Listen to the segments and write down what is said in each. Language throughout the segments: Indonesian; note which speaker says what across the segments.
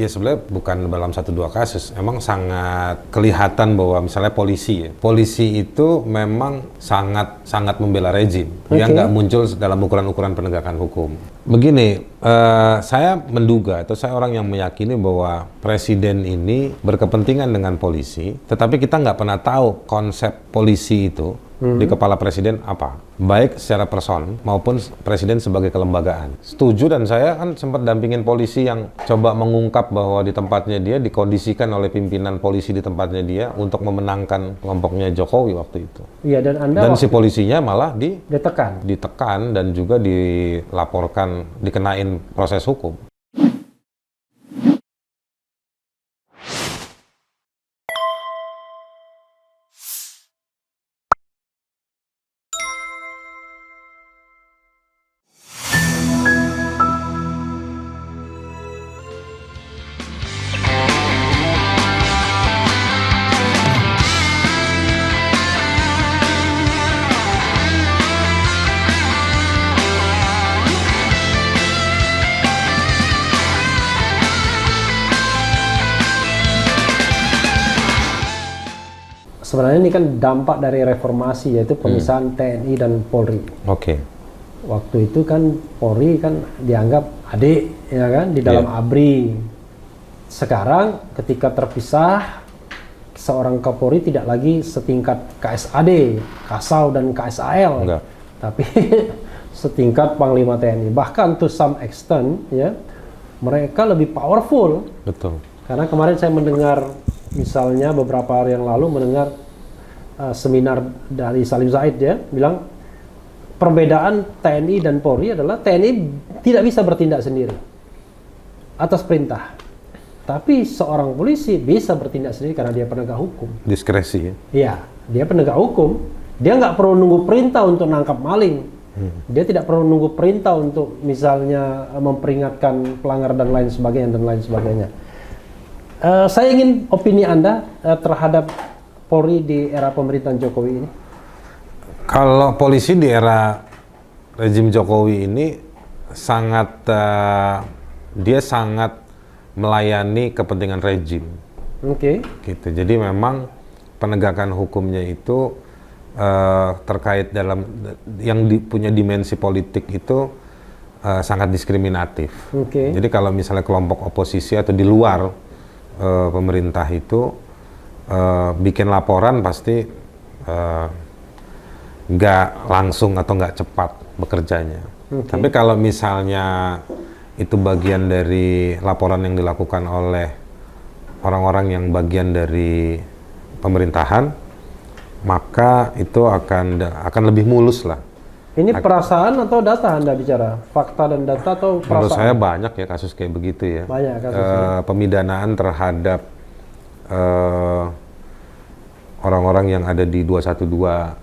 Speaker 1: Ya sebenarnya bukan dalam 1-2 kasus, emang sangat kelihatan bahwa misalnya polisi itu memang sangat membela rejim. Dia nggak muncul dalam ukuran-ukuran penegakan hukum. Begini, saya menduga atau saya orang yang meyakini bahwa presiden ini berkepentingan dengan polisi, tetapi kita nggak pernah tahu konsep polisi itu di kepala presiden apa, baik secara person maupun presiden sebagai kelembagaan. Setuju, dan saya kan sempat dampingin polisi yang coba mengungkap bahwa di tempatnya dia dikondisikan oleh pimpinan polisi di tempatnya dia untuk memenangkan kelompoknya Jokowi waktu itu.
Speaker 2: Iya, dan
Speaker 1: si polisinya malah
Speaker 2: ditekan
Speaker 1: dan juga dilaporkan, dikenain proses hukum.
Speaker 2: sebenarnya ini kan dampak dari reformasi, yaitu pemisahan TNI dan Polri.
Speaker 1: Oke.
Speaker 2: Waktu itu kan Polri kan dianggap adik, ya kan, di dalam ABRI. Sekarang ketika terpisah, seorang Kapolri tidak lagi setingkat KSAD, Kasau dan KSAL,
Speaker 1: Enggak.
Speaker 2: tapi setingkat Panglima TNI. Bahkan to some extent, ya, mereka lebih powerful.
Speaker 1: Betul.
Speaker 2: Karena kemarin saya mendengar, misalnya beberapa hari yang lalu mendengar seminar dari Salim Said, ya, bilang perbedaan TNI dan Polri adalah TNI tidak bisa bertindak sendiri atas perintah, tapi seorang polisi bisa bertindak sendiri karena dia penegak hukum.
Speaker 1: Diskresi, ya?
Speaker 2: Iya, dia penegak hukum. Dia nggak perlu nunggu perintah untuk nangkap maling. Dia tidak perlu nunggu perintah untuk misalnya memperingatkan pelanggar dan lain sebagainya. Saya ingin opini Anda terhadap Polri di era pemerintahan Jokowi ini.
Speaker 1: Kalau polisi di era rejim Jokowi ini dia sangat melayani kepentingan rejim.
Speaker 2: Oke.
Speaker 1: Gitu. Jadi memang penegakan hukumnya itu terkait dalam yang punya dimensi politik itu sangat diskriminatif.
Speaker 2: Oke.
Speaker 1: Jadi kalau misalnya kelompok oposisi atau di luar pemerintah itu bikin laporan pasti nggak langsung atau nggak cepat bekerjanya. Tapi kalau misalnya itu bagian dari laporan yang dilakukan oleh orang-orang yang bagian dari pemerintahan, maka itu akan lebih mulus lah.
Speaker 2: Ini perasaan atau data Anda bicara? Fakta dan data atau perasaan?
Speaker 1: Menurut saya banyak ya kasus kayak begitu ya.
Speaker 2: Banyak kasusnya.
Speaker 1: Pemidanaan terhadap orang-orang yang ada di 212.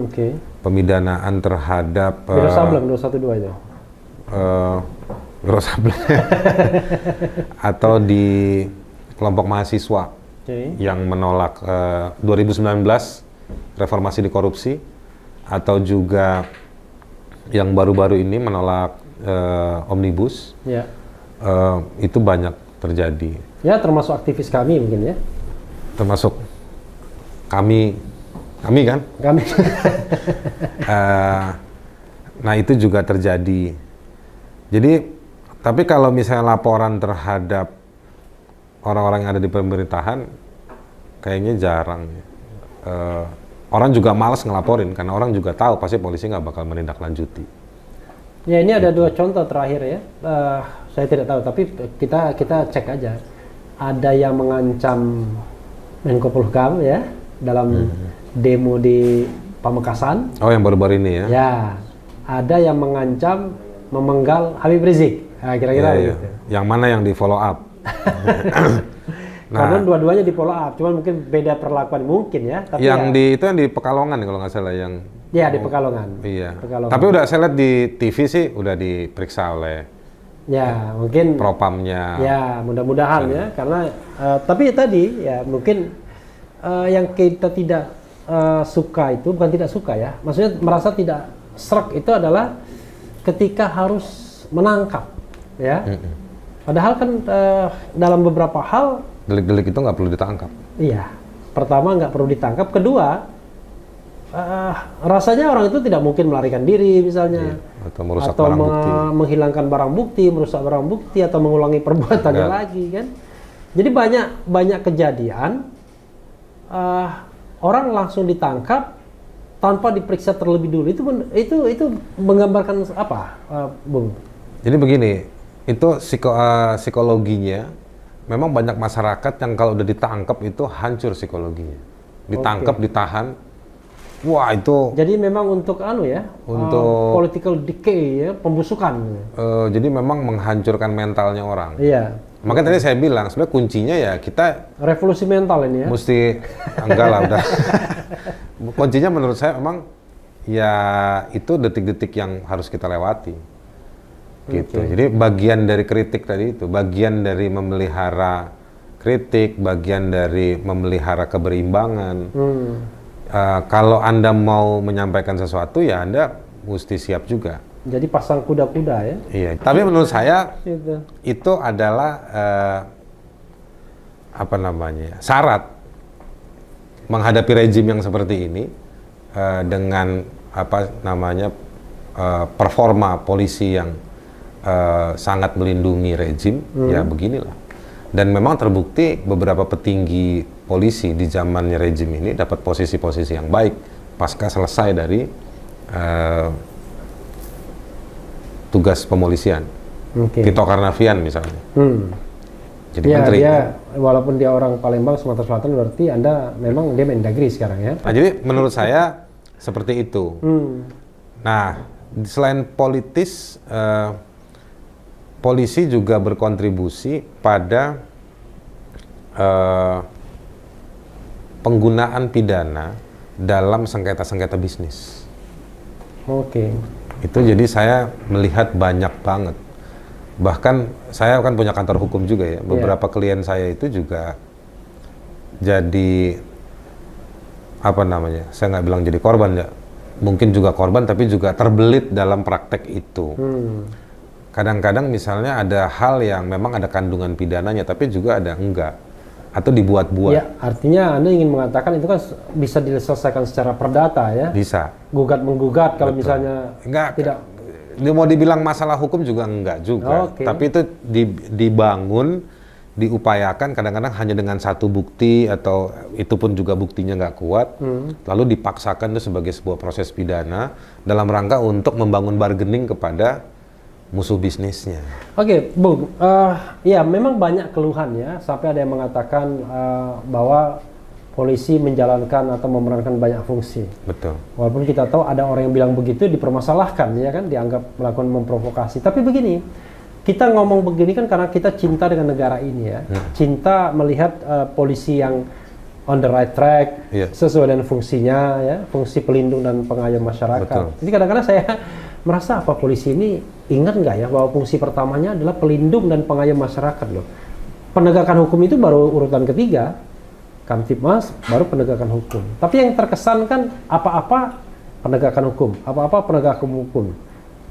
Speaker 2: Oke.
Speaker 1: Pemidanaan terhadap
Speaker 2: Biro Sableng 212 itu.
Speaker 1: Biro Sableng. Atau di kelompok mahasiswa yang menolak 2019 reformasi di korupsi, atau juga yang baru-baru ini menolak omnibus.
Speaker 2: Ya.
Speaker 1: Itu banyak terjadi.
Speaker 2: Ya, termasuk aktivis kami mungkin, ya.
Speaker 1: Termasuk kami kan?
Speaker 2: Kami.
Speaker 1: Nah itu juga terjadi. Jadi, tapi kalau misalnya laporan terhadap orang-orang yang ada di pemerintahan, kayaknya jarang. Orang juga malas ngelaporin, karena orang juga tahu pasti polisi nggak bakal menindaklanjuti.
Speaker 2: Ya, ini ada dua contoh terakhir, ya. Saya tidak tahu, tapi kita cek aja. Ada yang mengancam Menko Polhukam, ya, dalam demo di Pamekasan.
Speaker 1: Oh, yang baru-baru ini ya?
Speaker 2: Ya, ada yang mengancam memenggal Habib Rizik. Nah, kira-kira gitu.
Speaker 1: Yang mana yang di follow up?
Speaker 2: Karena dua-duanya di follow up, cuman mungkin beda perlakuan mungkin, ya. Tapi
Speaker 1: itu yang di Pekalongan kalau nggak salah yang.
Speaker 2: Ya, di Pekalongan.
Speaker 1: Iya.
Speaker 2: Pekalongan.
Speaker 1: Tapi udah saya lihat di TV sih udah diperiksa oleh.
Speaker 2: Ya, mungkin
Speaker 1: propamnya.
Speaker 2: Ya, mudah-mudahan ya, karena tapi tadi ya mungkin yang kita tidak suka itu bukan tidak suka ya, maksudnya merasa tidak srek itu adalah ketika harus menangkap, ya. Padahal kan dalam beberapa hal,
Speaker 1: Delik-delik itu nggak perlu ditangkap.
Speaker 2: iya. Pertama nggak perlu ditangkap. Kedua, rasanya orang itu tidak mungkin melarikan diri misalnya,
Speaker 1: Atau merusak
Speaker 2: atau
Speaker 1: barang bukti.
Speaker 2: menghilangkan barang bukti, merusak barang bukti, atau mengulangi perbuatannya
Speaker 1: Enggak.
Speaker 2: lagi kan. Jadi banyak kejadian orang langsung ditangkap tanpa diperiksa terlebih dulu. Itu menggambarkan apa, Bung?
Speaker 1: Jadi begini, itu psikologinya, memang banyak masyarakat yang kalau udah ditangkap itu hancur psikologinya. Ditangkap, ditahan, wah itu
Speaker 2: Jadi memang untuk
Speaker 1: Untuk-
Speaker 2: political decay ya, pembusukan.
Speaker 1: jadi memang menghancurkan mentalnya orang.
Speaker 2: Iya.
Speaker 1: Makanya tadi saya bilang, sebenarnya kuncinya ya kita
Speaker 2: Revolusi mental ini ya.
Speaker 1: mesti, enggak lah udah. Kuncinya menurut saya memang ya itu detik-detik yang harus kita lewati. Gitu. Jadi bagian dari kritik tadi itu, bagian dari memelihara kritik, bagian dari memelihara keberimbangan. Kalau Anda mau menyampaikan sesuatu ya Anda mesti siap juga.
Speaker 2: Jadi pasang kuda-kuda ya.
Speaker 1: Iya. Tapi menurut saya
Speaker 2: Gitu.
Speaker 1: itu adalah syarat menghadapi rejim yang seperti ini dengan performa polisi yang sangat melindungi rejim, ya beginilah. Dan memang terbukti beberapa petinggi polisi di zamannya rejim ini dapat posisi-posisi yang baik pasca selesai dari tugas pemolisian.
Speaker 2: Oke.
Speaker 1: Tito Karnavian misalnya. Jadi
Speaker 2: Ya,
Speaker 1: menteri.
Speaker 2: dia walaupun dia orang Palembang, Sumatera Selatan, berarti Anda memang dia Mendagri sekarang ya.
Speaker 1: Nah, jadi menurut saya seperti itu. Nah, selain politis, polisi juga berkontribusi pada penggunaan pidana dalam sengketa-sengketa bisnis.
Speaker 2: Oke.
Speaker 1: Itu jadi saya melihat banyak banget. Bahkan saya kan punya kantor hukum juga ya. Beberapa klien saya itu juga jadi saya nggak bilang jadi korban ya. Mungkin juga korban tapi juga terbelit dalam praktek itu. Kadang-kadang misalnya ada hal yang memang ada kandungan pidananya tapi juga ada enggak. Atau dibuat-buat.
Speaker 2: Ya, artinya Anda ingin mengatakan itu kan bisa diselesaikan secara perdata ya.
Speaker 1: Bisa.
Speaker 2: Gugat-menggugat kalau misalnya
Speaker 1: Enggak.
Speaker 2: tidak.
Speaker 1: Mau dibilang masalah hukum juga enggak juga.
Speaker 2: Oke.
Speaker 1: Tapi itu dibangun, diupayakan kadang-kadang hanya dengan satu bukti atau itu pun juga buktinya nggak kuat. Lalu dipaksakan itu sebagai sebuah proses pidana dalam rangka untuk membangun bargaining kepada musuh bisnisnya.
Speaker 2: Oke, Bung. Ya, memang banyak keluhan ya. Sampai ada yang mengatakan bahwa polisi menjalankan atau memerankan banyak fungsi.
Speaker 1: Betul.
Speaker 2: Walaupun kita tahu ada orang yang bilang begitu dipermasalahkan ya kan, dianggap melakukan memprovokasi. Tapi begini, kita ngomong begini kan karena kita cinta dengan negara ini ya. Cinta melihat polisi yang on the right track, sesuai dengan fungsinya ya, fungsi pelindung dan pengayom masyarakat.
Speaker 1: Betul.
Speaker 2: Jadi kadang-kadang saya merasa apa polisi ini ingat nggak ya bahwa fungsi pertamanya adalah pelindung dan pengayom masyarakat loh. Penegakan hukum itu baru urutan ketiga, Kamtibmas baru penegakan hukum. Tapi yang terkesan kan apa-apa penegakan hukum, apa-apa penegakan hukum.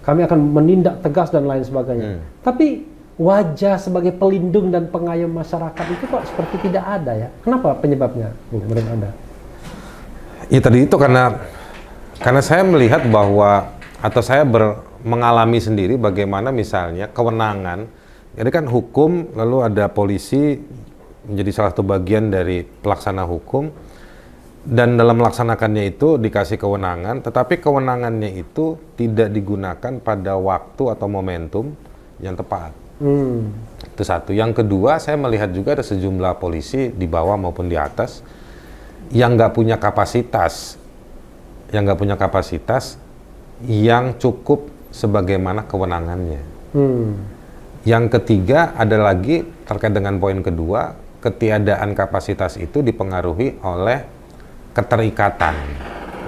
Speaker 2: Kami akan menindak tegas dan lain sebagainya. Tapi wajah sebagai pelindung dan pengayom masyarakat itu kok seperti tidak ada ya. Kenapa penyebabnya, Bung, menurut Anda?
Speaker 1: Ya tadi itu karena saya melihat bahwa atau saya mengalami sendiri bagaimana misalnya kewenangan. Jadi kan hukum lalu ada polisi menjadi salah satu bagian dari pelaksana hukum dan dalam melaksanakannya itu dikasih kewenangan, tetapi kewenangannya itu tidak digunakan pada waktu atau momentum yang tepat. Itu satu. Yang kedua, saya melihat juga ada sejumlah polisi di bawah maupun di atas yang nggak punya kapasitas, yang cukup sebagaimana kewenangannya. Yang ketiga ada lagi terkait dengan poin kedua, ketiadaan kapasitas itu dipengaruhi oleh keterikatan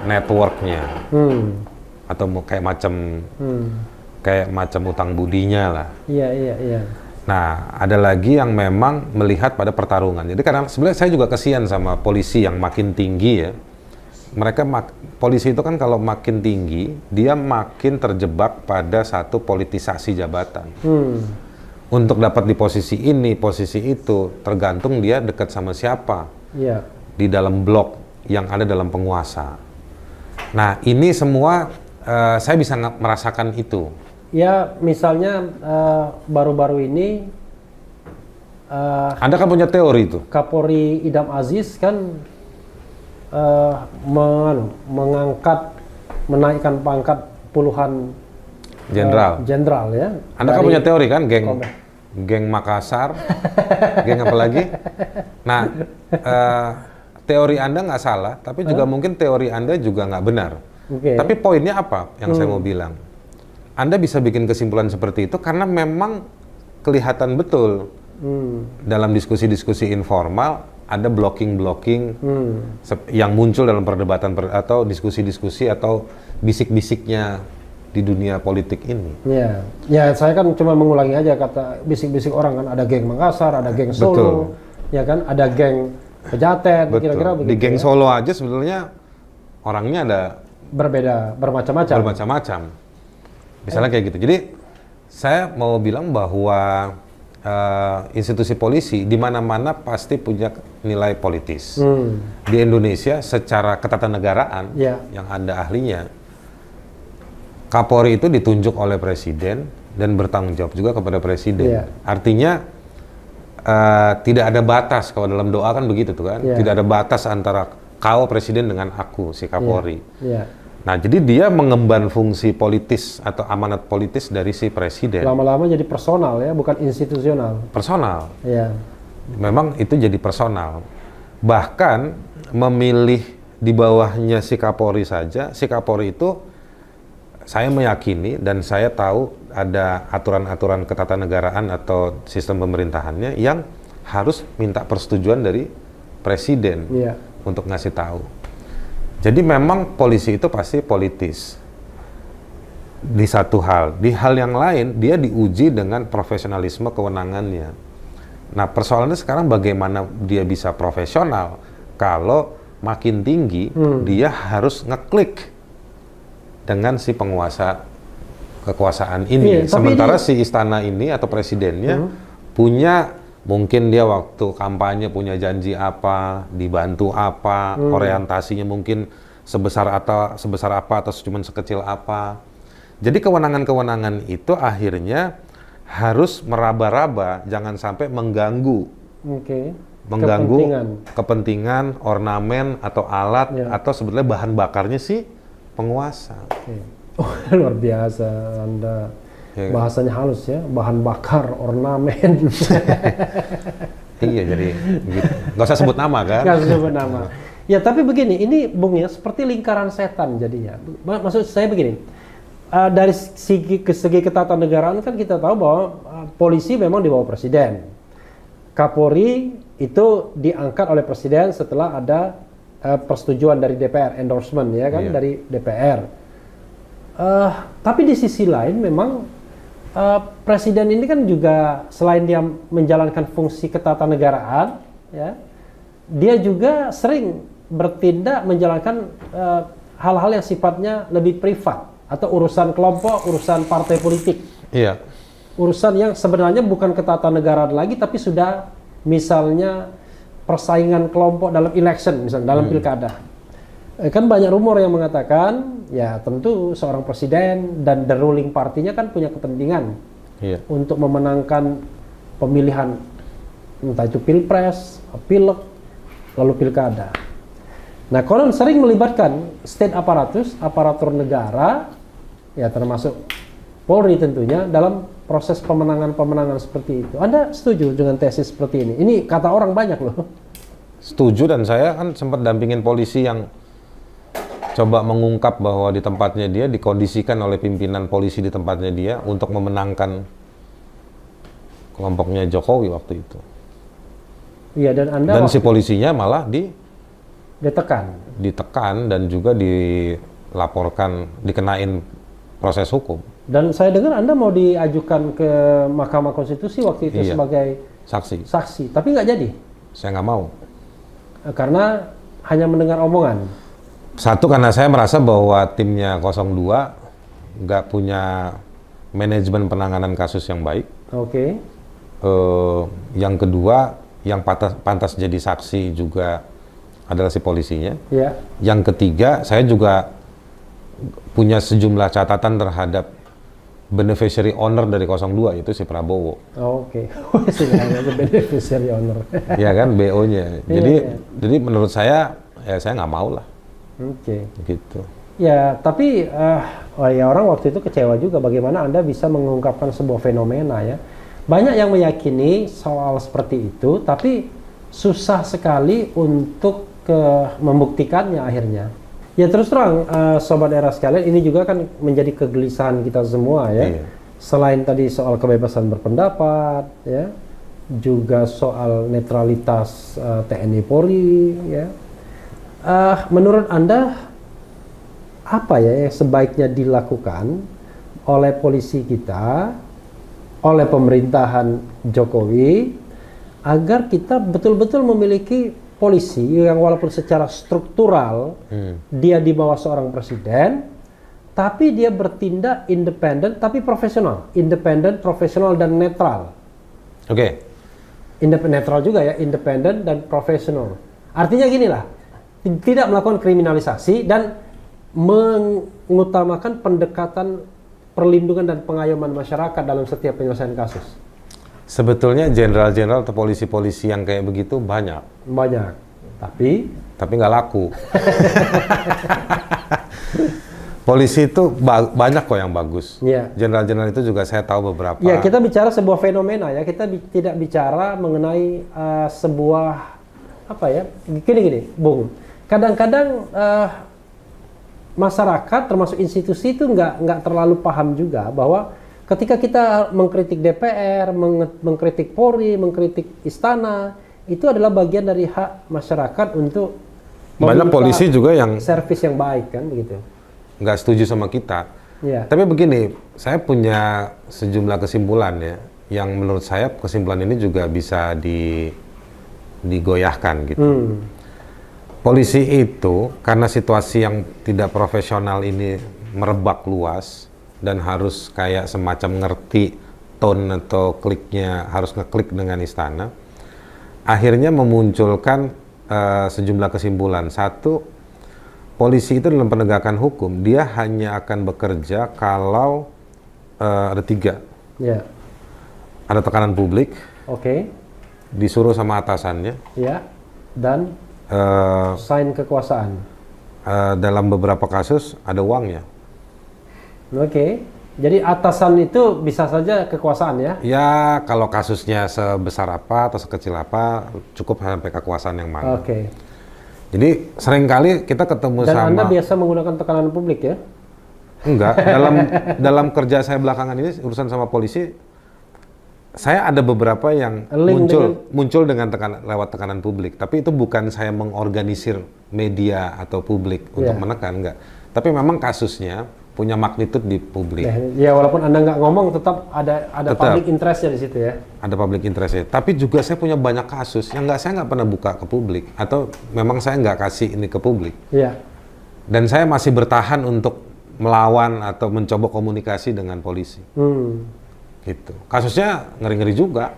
Speaker 1: networknya, atau kayak macam utang budinya lah.
Speaker 2: Iya.
Speaker 1: Nah, ada lagi yang memang melihat pada pertarungan. Jadi kadang sebenarnya saya juga kasihan sama polisi yang makin tinggi ya. Polisi itu kan kalau makin tinggi, dia makin terjebak pada satu politisasi jabatan. Untuk dapat di posisi ini, posisi itu, tergantung dia dekat sama siapa
Speaker 2: Iya.
Speaker 1: di dalam blok yang ada dalam penguasa. Nah, ini semua saya bisa merasakan itu.
Speaker 2: Ya, misalnya baru-baru ini
Speaker 1: Anda kan punya teori itu.
Speaker 2: Kapolri Idam Aziz kan menaikkan pangkat puluhan jenderal ya.
Speaker 1: Anda kan
Speaker 2: dari
Speaker 1: punya teori kan, geng
Speaker 2: Kombe.
Speaker 1: geng Makassar, geng apa lagi? Nah, teori Anda nggak salah, tapi juga mungkin teori Anda juga nggak benar.
Speaker 2: Oke.
Speaker 1: Tapi poinnya apa yang saya mau bilang? Anda bisa bikin kesimpulan seperti itu karena memang kelihatan betul dalam diskusi-diskusi informal ada blocking-blocking yang muncul dalam perdebatan atau diskusi-diskusi atau bisik-bisiknya di dunia politik ini.
Speaker 2: Ya, ya saya kan cuma mengulangi aja kata bisik-bisik orang kan, ada geng Makassar, ada geng Solo,
Speaker 1: Betul.
Speaker 2: ya kan, ada geng Pejaten,
Speaker 1: Betul.
Speaker 2: kira-kira begitu.
Speaker 1: Di geng
Speaker 2: ya.
Speaker 1: Solo aja sebenarnya orangnya ada
Speaker 2: Berbeda, bermacam-macam.
Speaker 1: bermacam-macam. Misalnya kayak gitu. Jadi saya mau bilang bahwa institusi polisi di mana-mana pasti punya nilai politis. Di Indonesia secara ketatanegaraan
Speaker 2: Ya.
Speaker 1: yang Anda ahlinya, Kapolri itu ditunjuk oleh presiden dan bertanggung jawab juga kepada presiden.
Speaker 2: Ya.
Speaker 1: Artinya tidak ada batas, kalau dalam doa kan begitu tuh kan.
Speaker 2: Ya.
Speaker 1: Tidak ada batas antara kau presiden dengan aku si Kapolri.
Speaker 2: Ya.
Speaker 1: Nah, jadi dia mengemban fungsi politis atau amanat politis dari si presiden.
Speaker 2: Lama-lama jadi personal ya, bukan institusional.
Speaker 1: Personal.
Speaker 2: Ya.
Speaker 1: Memang itu jadi personal. Bahkan memilih di bawahnya si Kapolri saja, si Kapolri itu saya meyakini dan saya tahu ada aturan-aturan ketatanegaraan atau sistem pemerintahannya yang harus minta persetujuan dari presiden
Speaker 2: Ya.
Speaker 1: untuk ngasih tahu. Jadi memang polisi itu pasti politis. Di satu hal, di hal yang lain dia diuji dengan profesionalisme kewenangannya. Nah, persoalannya sekarang bagaimana dia bisa profesional kalau makin tinggi dia harus ngeklik dengan si penguasa kekuasaan ini.
Speaker 2: Iya, tapi
Speaker 1: Sementara si istana ini atau presidennya punya, mungkin dia waktu kampanye punya janji apa, dibantu apa, orientasinya mungkin sebesar apa atau cuma sekecil apa. Jadi kewenangan-kewenangan itu akhirnya harus meraba-raba, jangan sampai mengganggu
Speaker 2: Oke.
Speaker 1: kepentingan, ornamen atau alat
Speaker 2: Ya.
Speaker 1: atau sebetulnya bahan bakarnya si penguasa.
Speaker 2: Oke. Oh, luar biasa Anda.
Speaker 1: Ya.
Speaker 2: Bahasanya halus ya, bahan bakar, ornamen.
Speaker 1: Iya, jadi gitu. Nggak usah sebut nama kan?
Speaker 2: Nggak usah sebut nama. Ya, tapi begini, ini Bung ya, seperti lingkaran setan jadinya. Maksud saya begini, dari segi ketatanegaraan kan kita tahu bahwa polisi memang di bawah presiden. Kapolri itu diangkat oleh presiden setelah ada persetujuan dari DPR, endorsement ya kan,
Speaker 1: Iya.
Speaker 2: dari DPR. Tapi di sisi lain memang presiden ini kan juga selain dia menjalankan fungsi ketatanegaraan, ya, dia juga sering bertindak menjalankan hal-hal yang sifatnya lebih privat atau urusan kelompok, urusan partai politik,
Speaker 1: Iya.
Speaker 2: urusan yang sebenarnya bukan ketatanegaraan lagi, tapi sudah misalnya persaingan kelompok dalam election, misalnya dalam pilkada. Kan banyak rumor yang mengatakan, ya tentu seorang presiden dan the ruling partinya kan punya kepentingan
Speaker 1: Iya.
Speaker 2: untuk memenangkan pemilihan, entah itu pilpres, pilek, lalu pilkada. Nah, konon sering melibatkan state apparatus, aparatur negara, ya termasuk Polri tentunya, dalam proses pemenangan-pemenangan seperti itu. Anda setuju dengan tesis seperti ini? Ini kata orang banyak loh.
Speaker 1: Setuju, dan saya kan sempat dampingin polisi yang coba mengungkap bahwa di tempatnya dia dikondisikan oleh pimpinan polisi di tempatnya dia untuk memenangkan kelompoknya Jokowi waktu itu.
Speaker 2: Iya, dan Anda
Speaker 1: Dan si polisinya malah
Speaker 2: ditekan.
Speaker 1: ditekan dan juga dilaporkan, dikenain proses hukum.
Speaker 2: Dan saya dengar Anda mau diajukan ke Mahkamah Konstitusi waktu itu
Speaker 1: Iya.
Speaker 2: sebagai
Speaker 1: Saksi.
Speaker 2: saksi, tapi nggak jadi.
Speaker 1: Saya nggak mau.
Speaker 2: Karena hanya mendengar omongan.
Speaker 1: Satu, karena saya merasa bahwa timnya 02 nggak punya manajemen penanganan kasus yang baik.
Speaker 2: Oke.
Speaker 1: Yang kedua, yang pantas jadi saksi juga adalah si polisinya.
Speaker 2: Ya.
Speaker 1: Yang ketiga, saya juga punya sejumlah catatan terhadap beneficiary owner dari 02, itu si Prabowo.
Speaker 2: Oke. Beneficiary owner.
Speaker 1: Ya kan, BO-nya. Jadi menurut saya, ya saya nggak mau lah.
Speaker 2: Oke.
Speaker 1: Gitu.
Speaker 2: Ya, tapi ya orang waktu itu kecewa juga bagaimana Anda bisa mengungkapkan sebuah fenomena ya. Banyak yang meyakini soal seperti itu, tapi susah sekali untuk membuktikannya akhirnya. Ya terus terang, Sobat Era sekalian, ini juga kan menjadi kegelisahan kita semua ya.
Speaker 1: Iya.
Speaker 2: Selain tadi soal kebebasan berpendapat, ya, juga soal netralitas TNI Polri, ya. Menurut Anda, apa ya yang sebaiknya dilakukan oleh polisi kita, oleh pemerintahan Jokowi, agar kita betul-betul memiliki polisi yang walaupun secara struktural dia di bawah seorang presiden, tapi dia bertindak independen tapi profesional, independen, profesional dan netral.
Speaker 1: Oke.
Speaker 2: Netral juga ya, independen dan profesional. Artinya gini lah, tidak melakukan kriminalisasi dan mengutamakan pendekatan perlindungan dan pengayoman masyarakat dalam setiap penyelesaian kasus.
Speaker 1: Sebetulnya jenderal-jenderal atau polisi-polisi yang kayak begitu banyak,
Speaker 2: tapi
Speaker 1: nggak laku. Polisi itu banyak kok yang bagus.
Speaker 2: Iya.
Speaker 1: Jenderal-jenderal itu juga saya tahu beberapa.
Speaker 2: Ya, kita bicara sebuah fenomena ya. Kita tidak bicara mengenai sebuah apa ya? Gini, Bung. Kadang-kadang masyarakat termasuk institusi itu nggak terlalu paham juga bahwa ketika kita mengkritik DPR, mengkritik Polri, mengkritik Istana, itu adalah bagian dari hak masyarakat untuk
Speaker 1: banyak polisi juga yang
Speaker 2: servis yang baik kan begitu.
Speaker 1: Nggak setuju sama kita.
Speaker 2: Ya.
Speaker 1: Tapi begini, saya punya sejumlah kesimpulan ya, yang menurut saya kesimpulan ini juga bisa digoyahkan gitu. Polisi itu karena situasi yang tidak profesional ini merebak luas dan harus kayak semacam ngerti tone atau kliknya, harus ngeklik dengan Istana, akhirnya memunculkan sejumlah kesimpulan. Satu, polisi itu dalam penegakan hukum, dia hanya akan bekerja kalau ada tiga.
Speaker 2: Ya.
Speaker 1: Ada tekanan publik,
Speaker 2: Oke.
Speaker 1: disuruh sama atasannya,
Speaker 2: Ya. Dan sign kekuasaan.
Speaker 1: dalam beberapa kasus ada uangnya.
Speaker 2: Oke. Jadi atasan itu bisa saja kekuasaan ya?
Speaker 1: Ya, kalau kasusnya sebesar apa atau sekecil apa, cukup sampai kekuasaan yang mana.
Speaker 2: Oke.
Speaker 1: Jadi seringkali kita ketemu
Speaker 2: Dan
Speaker 1: sama...
Speaker 2: Anda biasa menggunakan tekanan publik ya?
Speaker 1: Enggak, dalam kerja saya belakangan ini, urusan sama polisi, saya ada beberapa yang muncul dengan lewat tekanan publik. Tapi itu bukan saya mengorganisir media atau publik untuk menekan, enggak. Tapi memang kasusnya punya magnitud di publik.
Speaker 2: Ya, walaupun Anda nggak ngomong, tetap ada public interest-nya di situ ya?
Speaker 1: Ada public interest-nya. Tapi juga saya punya banyak kasus yang saya nggak pernah buka ke publik. Atau memang saya nggak kasih ini ke publik.
Speaker 2: Iya.
Speaker 1: Dan saya masih bertahan untuk melawan atau mencoba komunikasi dengan polisi. Gitu. Kasusnya ngeri-ngeri juga.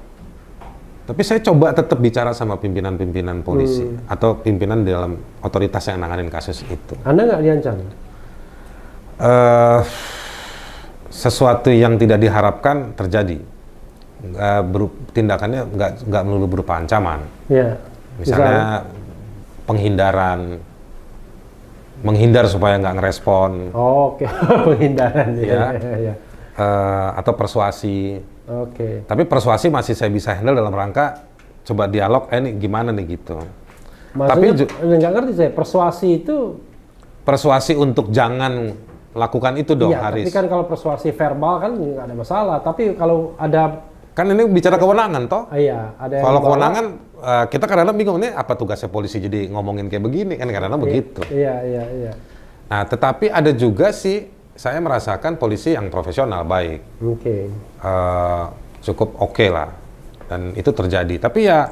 Speaker 1: Tapi saya coba tetap bicara sama pimpinan-pimpinan polisi. Atau pimpinan di dalam otoritas yang nanganin kasus itu.
Speaker 2: Anda nggak diancam?
Speaker 1: Sesuatu yang tidak diharapkan terjadi. Tindakannya nggak melulu berupa ancaman.
Speaker 2: Ya.
Speaker 1: Misalnya penghindaran, menghindar supaya nggak ngerespon.
Speaker 2: Oke. Penghindaran ya.
Speaker 1: Atau persuasi.
Speaker 2: Oke.
Speaker 1: Tapi persuasi masih saya bisa handle dalam rangka coba dialog. Ini gimana nih gitu.
Speaker 2: Maksudnya, tapi nggak ngerti saya.
Speaker 1: Persuasi untuk jangan lakukan itu dong,
Speaker 2: iya,
Speaker 1: Haris.
Speaker 2: Tapi kan kalau persuasi verbal kan nggak ada masalah. Tapi kalau ada...
Speaker 1: Kan ini bicara kewenangan toh?
Speaker 2: Iya, ada
Speaker 1: kalau kewenangan, kita kadang-kadang bingung, nih apa tugasnya polisi jadi ngomongin kayak begini, kan kadang-kadang begitu.
Speaker 2: Iya.
Speaker 1: Nah, tetapi ada juga sih, saya merasakan polisi yang profesional, baik.
Speaker 2: Oke.
Speaker 1: Cukup oke lah. Dan itu terjadi. Tapi ya,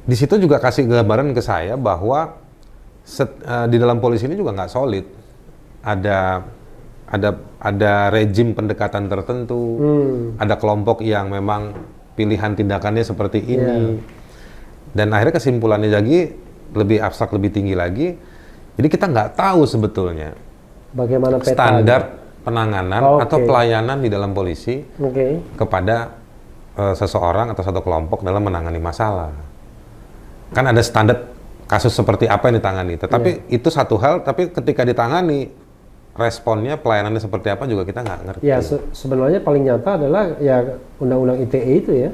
Speaker 1: di situ juga kasih gambaran ke saya bahwa di dalam polisi ini juga nggak solid. Ada rejim pendekatan tertentu, ada kelompok yang memang pilihan tindakannya seperti ini.
Speaker 2: Iya.
Speaker 1: Dan akhirnya kesimpulannya lagi lebih abstrak, lebih tinggi lagi. Jadi kita nggak tahu sebetulnya
Speaker 2: Bagaimana petanya?
Speaker 1: standar penanganan
Speaker 2: Oke.
Speaker 1: atau pelayanan di dalam polisi
Speaker 2: Oke.
Speaker 1: kepada seseorang atau satu kelompok dalam menangani masalah. Kan ada standar kasus seperti apa yang ditangani. Tetapi itu satu hal, tapi ketika ditangani, responnya, pelayanannya seperti apa juga kita nggak ngerti.
Speaker 2: Ya, sebenarnya paling nyata adalah ya undang-undang ITE itu ya.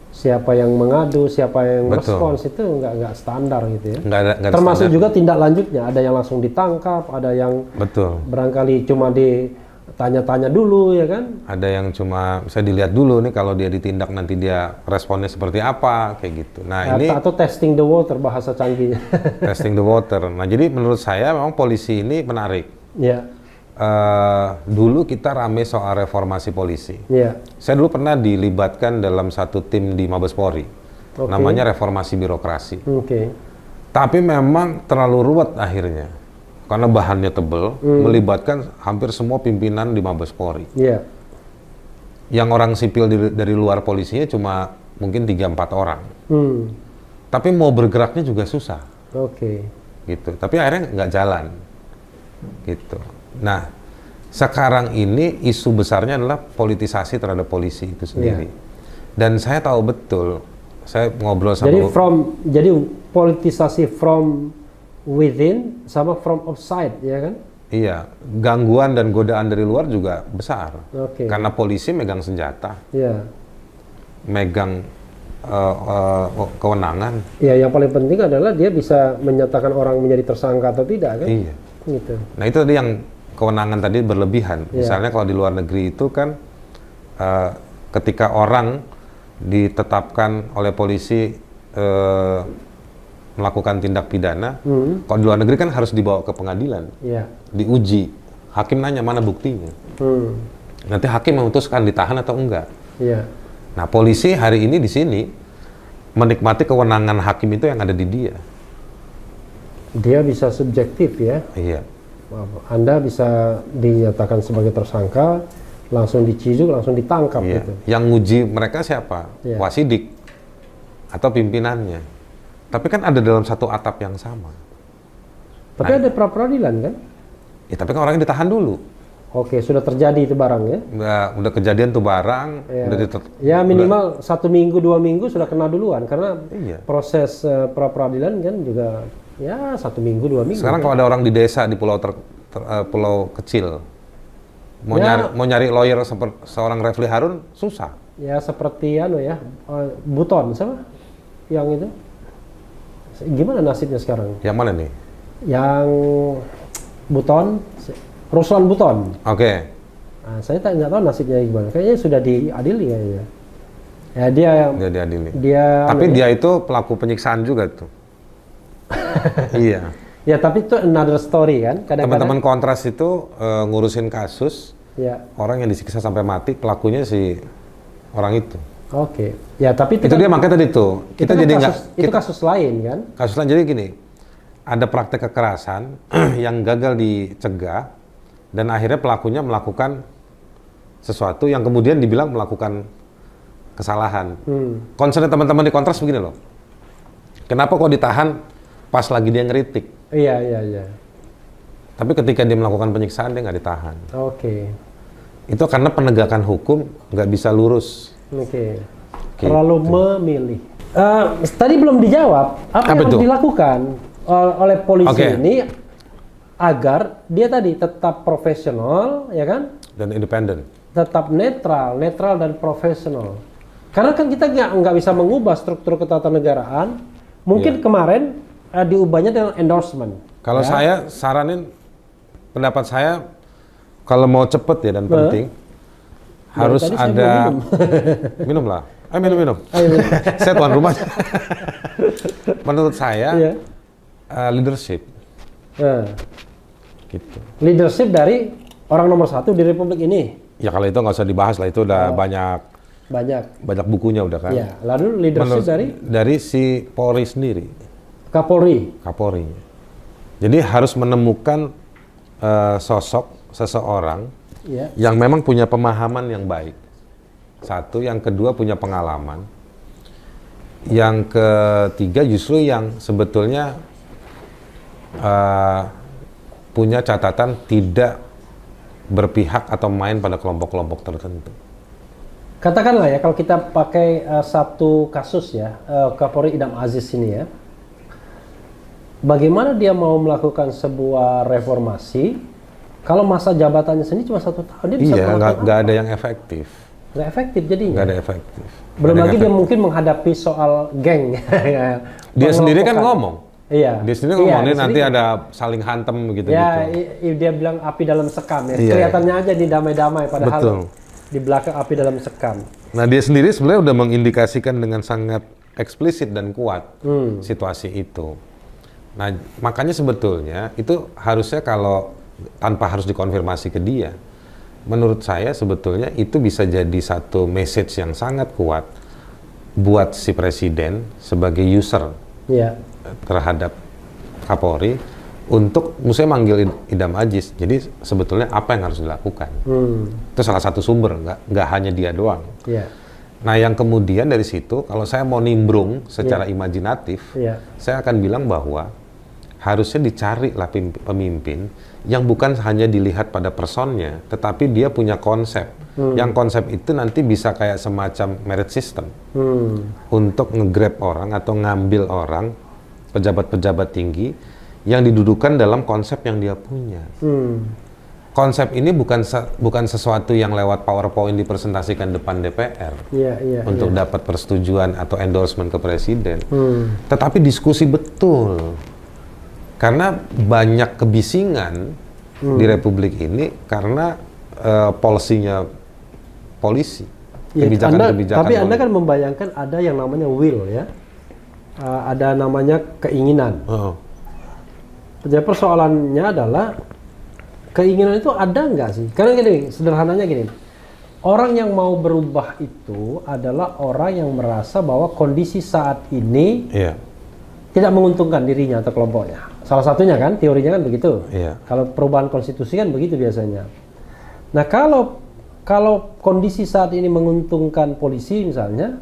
Speaker 2: Siapa yang mengadu, siapa yang
Speaker 1: Betul.
Speaker 2: respons itu nggak standar gitu ya.
Speaker 1: Nggak ada
Speaker 2: Termasuk
Speaker 1: standar.
Speaker 2: juga tindak lanjutnya, ada yang langsung ditangkap, ada yang
Speaker 1: Betul.
Speaker 2: barangkali cuma ditanya-tanya dulu ya kan.
Speaker 1: Ada yang cuma bisa dilihat dulu nih kalau dia ditindak nanti dia responnya seperti apa kayak gitu. Nah ini
Speaker 2: Atau testing the water bahasa canggihnya.
Speaker 1: testing the water. Nah jadi menurut saya memang polisi ini menarik.
Speaker 2: Ya,
Speaker 1: Dulu kita rame soal reformasi polisi.
Speaker 2: ya.
Speaker 1: Saya dulu pernah dilibatkan dalam satu tim di Mabes Polri,
Speaker 2: Oke.
Speaker 1: namanya reformasi birokrasi.
Speaker 2: Oke.
Speaker 1: Tapi memang terlalu ruwet akhirnya, karena bahannya tebel, melibatkan hampir semua pimpinan di Mabes Polri.
Speaker 2: Ya.
Speaker 1: Yang orang sipil dari luar polisinya cuma mungkin 3-4 orang.
Speaker 2: Hmm.
Speaker 1: Tapi mau bergeraknya juga susah,
Speaker 2: Oke.
Speaker 1: gitu. Tapi akhirnya nggak jalan, gitu. Nah, sekarang ini isu besarnya adalah politisasi terhadap polisi itu sendiri. Dan saya tahu betul, saya ngobrol sama
Speaker 2: Jadi politisasi from within sama from outside ya kan?
Speaker 1: iya, gangguan dan godaan dari luar juga besar.
Speaker 2: Oke.
Speaker 1: Karena polisi megang senjata,
Speaker 2: Ya.
Speaker 1: megang kewenangan.
Speaker 2: Ya, yang paling penting adalah dia bisa menyatakan orang menjadi tersangka atau tidak kan?
Speaker 1: Iya.
Speaker 2: Gitu.
Speaker 1: Nah itu tadi yang kewenangan tadi berlebihan.
Speaker 2: Iya.
Speaker 1: Misalnya kalau di luar negeri itu kan ketika orang ditetapkan oleh polisi melakukan tindak pidana, kalau di luar negeri kan harus dibawa ke pengadilan,
Speaker 2: Ya.
Speaker 1: diuji. Hakim nanya mana buktinya. Nanti hakim memutuskan ditahan atau enggak.
Speaker 2: Ya.
Speaker 1: Nah polisi hari ini di sini menikmati kewenangan hakim itu yang ada di dia.
Speaker 2: Dia bisa subjektif ya.
Speaker 1: Iya.
Speaker 2: Anda bisa dinyatakan sebagai tersangka, langsung diciduk, langsung ditangkap
Speaker 1: Iya.
Speaker 2: gitu.
Speaker 1: Yang nguji mereka siapa?
Speaker 2: Iya.
Speaker 1: Wasidik atau pimpinannya. Tapi kan ada dalam satu atap yang sama.
Speaker 2: Tapi ada pra-peradilan kan?
Speaker 1: Ya tapi kan orangnya ditahan dulu.
Speaker 2: Oke, sudah terjadi itu barang ya?
Speaker 1: Udah kejadian tuh barang,
Speaker 2: Ya.
Speaker 1: udah
Speaker 2: Ya minimal 1 minggu 2 minggu sudah kena duluan karena
Speaker 1: Iya.
Speaker 2: proses pra-peradilan kan juga ya 1 minggu 2 minggu.
Speaker 1: Sekarang kalau ada orang di desa di pulau pulau kecil mau
Speaker 2: Ya.
Speaker 1: nyari lawyer seorang Refli Harun susah.
Speaker 2: Ya seperti anu ya, Buton sama yang itu. Gimana nasibnya sekarang?
Speaker 1: Yang mana nih?
Speaker 2: Yang Buton, Ruslan Buton.
Speaker 1: Oke.
Speaker 2: Nah, saya nggak tahu nasibnya gimana. Kayaknya sudah diadili kayaknya. Ya dia
Speaker 1: Dia diadili.
Speaker 2: dia
Speaker 1: Tapi
Speaker 2: anu ya.
Speaker 1: dia itu pelaku penyiksaan juga tuh. Iya.
Speaker 2: Ya tapi itu another story kan. Kadang-kadang
Speaker 1: Teman-teman kontras itu ngurusin kasus
Speaker 2: ya.
Speaker 1: orang yang disiksa sampai mati, pelakunya si orang itu.
Speaker 2: Oke. Ya tapi
Speaker 1: Itu
Speaker 2: kan,
Speaker 1: dia makanya tadi tuh. Kita
Speaker 2: kan
Speaker 1: jadi nggak
Speaker 2: kasus, itu kasus lain kan.
Speaker 1: kasus lain jadi gini. Ada praktek kekerasan yang gagal dicegah dan akhirnya pelakunya melakukan sesuatu yang kemudian dibilang melakukan kesalahan. Concern teman-teman di kontras begini loh. Kenapa kok ditahan pas lagi dia ngeritik?
Speaker 2: Iya.
Speaker 1: Tapi ketika dia melakukan penyiksaan dia nggak ditahan.
Speaker 2: Oke.
Speaker 1: Itu karena penegakan hukum nggak bisa lurus.
Speaker 2: Oke.
Speaker 1: Gitu.
Speaker 2: Terlalu memilih. Tadi belum dijawab apa yang
Speaker 1: Apa
Speaker 2: harus
Speaker 1: itu?
Speaker 2: dilakukan oleh polisi
Speaker 1: Oke.
Speaker 2: ini agar dia tadi tetap profesional, ya kan?
Speaker 1: Dan independen.
Speaker 2: Tetap netral dan profesional. Karena kan kita nggak bisa mengubah struktur ketatanegaraan. Mungkin
Speaker 1: Iya.
Speaker 2: kemarin diubahnya dengan endorsement.
Speaker 1: Kalau
Speaker 2: Ya.
Speaker 1: saya saranin, pendapat saya, kalau mau cepet ya dan penting, harus
Speaker 2: tadi saya
Speaker 1: ada
Speaker 2: belum
Speaker 1: minum lah. Ayo minum.
Speaker 2: Ayo.
Speaker 1: Saya tuan rumah. Menurut saya
Speaker 2: Iya.
Speaker 1: leadership,
Speaker 2: Nah,
Speaker 1: gitu.
Speaker 2: leadership dari orang nomor 1 di Republik ini
Speaker 1: Ya kalau itu nggak usah dibahas lah, itu udah banyak bukunya udah kan.
Speaker 2: ya. Lalu leadership
Speaker 1: dari si Polri sendiri,
Speaker 2: Kapolri.
Speaker 1: Kapolri. Jadi harus menemukan sosok seseorang
Speaker 2: Ya.
Speaker 1: yang memang punya pemahaman yang baik Satu, yang kedua punya pengalaman. Yang ketiga justru yang sebetulnya punya catatan tidak berpihak atau main pada kelompok-kelompok tertentu.
Speaker 2: Katakanlah ya, kalau kita pakai satu kasus ya, Kapolri Idam Aziz ini ya, bagaimana dia mau melakukan sebuah reformasi kalau masa jabatannya sendiri cuma 1 tahun? Dia bisa
Speaker 1: nggak ada yang efektif.
Speaker 2: Nggak efektif jadinya.
Speaker 1: Nggak ada efektif.
Speaker 2: Belum lagi dia mungkin menghadapi soal geng.
Speaker 1: Dia sendiri kan ngomong.
Speaker 2: Iya.
Speaker 1: Dia sendiri ngomongnya nanti ada saling hantem gitu.
Speaker 2: Ya, dia bilang api dalam sekam ya.
Speaker 1: Iya.
Speaker 2: Kelihatannya aja di damai-damai, padahal
Speaker 1: Betul.
Speaker 2: di belakang api dalam sekam.
Speaker 1: Nah, dia sendiri sebenarnya udah mengindikasikan dengan sangat eksplisit dan kuat situasi itu. Nah, makanya sebetulnya itu harusnya kalau tanpa harus dikonfirmasi ke dia, menurut saya sebetulnya itu bisa jadi satu message yang sangat kuat buat si presiden sebagai user terhadap Kapolri untuk misalnya manggil Idam Aziz. Jadi sebetulnya apa yang harus dilakukan? Itu salah satu sumber, nggak hanya dia doang. Nah, yang kemudian dari situ kalau saya mau nimbrung secara imajinatif, saya akan bilang bahwa harusnya dicarilah pemimpin yang bukan hanya dilihat pada personnya, tetapi dia punya konsep. Yang konsep itu nanti bisa kayak semacam merit system untuk nge-grab orang atau ngambil orang, pejabat-pejabat tinggi yang didudukan dalam konsep yang dia punya. Konsep ini bukan sesuatu yang lewat PowerPoint dipresentasikan depan DPR untuk dapat persetujuan atau endorsement ke presiden, tetapi diskusi betul. Karena banyak kebisingan di Republik ini karena polisinya polisi, kebijakan-kebijakan.
Speaker 2: Tapi Anda kan membayangkan ada yang namanya will ya, ada namanya keinginan. Jadi persoalannya adalah keinginan itu ada nggak sih? Karena gini, sederhananya gini, orang yang mau berubah itu adalah orang yang merasa bahwa kondisi saat ini tidak menguntungkan dirinya atau kelompoknya. Salah satunya kan, teorinya kan begitu. Kalau perubahan konstitusi kan begitu biasanya. Nah, kalau kondisi saat ini menguntungkan polisi misalnya,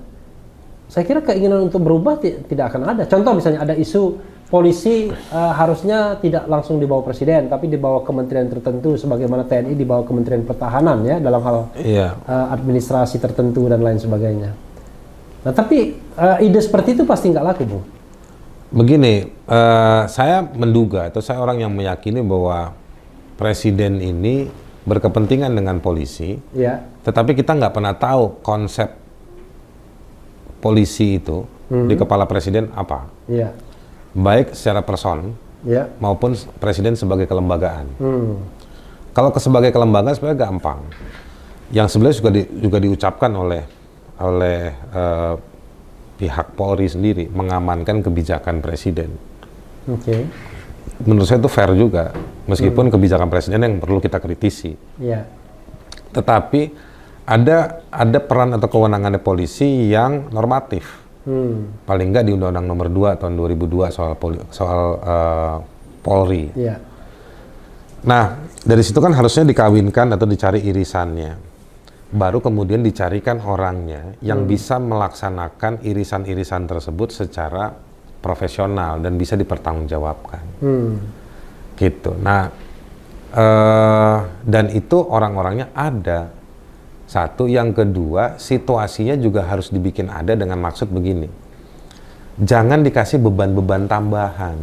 Speaker 2: saya kira keinginan untuk berubah tidak akan ada. Contoh misalnya ada isu polisi harusnya tidak langsung dibawa presiden, tapi dibawa kementerian tertentu, sebagaimana TNI dibawa kementerian pertahanan ya, dalam hal administrasi tertentu dan lain sebagainya. Nah, tapi ide seperti itu pasti nggak laku, Bu.
Speaker 1: Begini, saya menduga atau saya orang yang meyakini bahwa presiden ini berkepentingan dengan polisi, tetapi kita nggak pernah tahu konsep polisi itu di kepala presiden apa, baik secara person maupun presiden sebagai kelembagaan. Kalau sebagai kelembagaan sebenarnya gampang, yang sebenarnya juga diucapkan oleh pihak Polri sendiri, mengamankan kebijakan presiden. Menurut saya itu fair juga, meskipun kebijakan presiden yang perlu kita kritisi. Tetapi ada peran atau kewenangannya polisi yang normatif. Paling nggak di Undang-Undang Nomor 2 tahun 2002 soal Polri. Nah, dari situ kan harusnya dikawinkan atau dicari irisannya. Baru kemudian dicarikan orangnya yang bisa melaksanakan irisan-irisan tersebut secara profesional dan bisa dipertanggungjawabkan. Gitu. Nah, dan itu orang-orangnya ada. Satu, yang kedua, situasinya juga harus dibikin ada dengan maksud begini. Jangan dikasih beban-beban tambahan.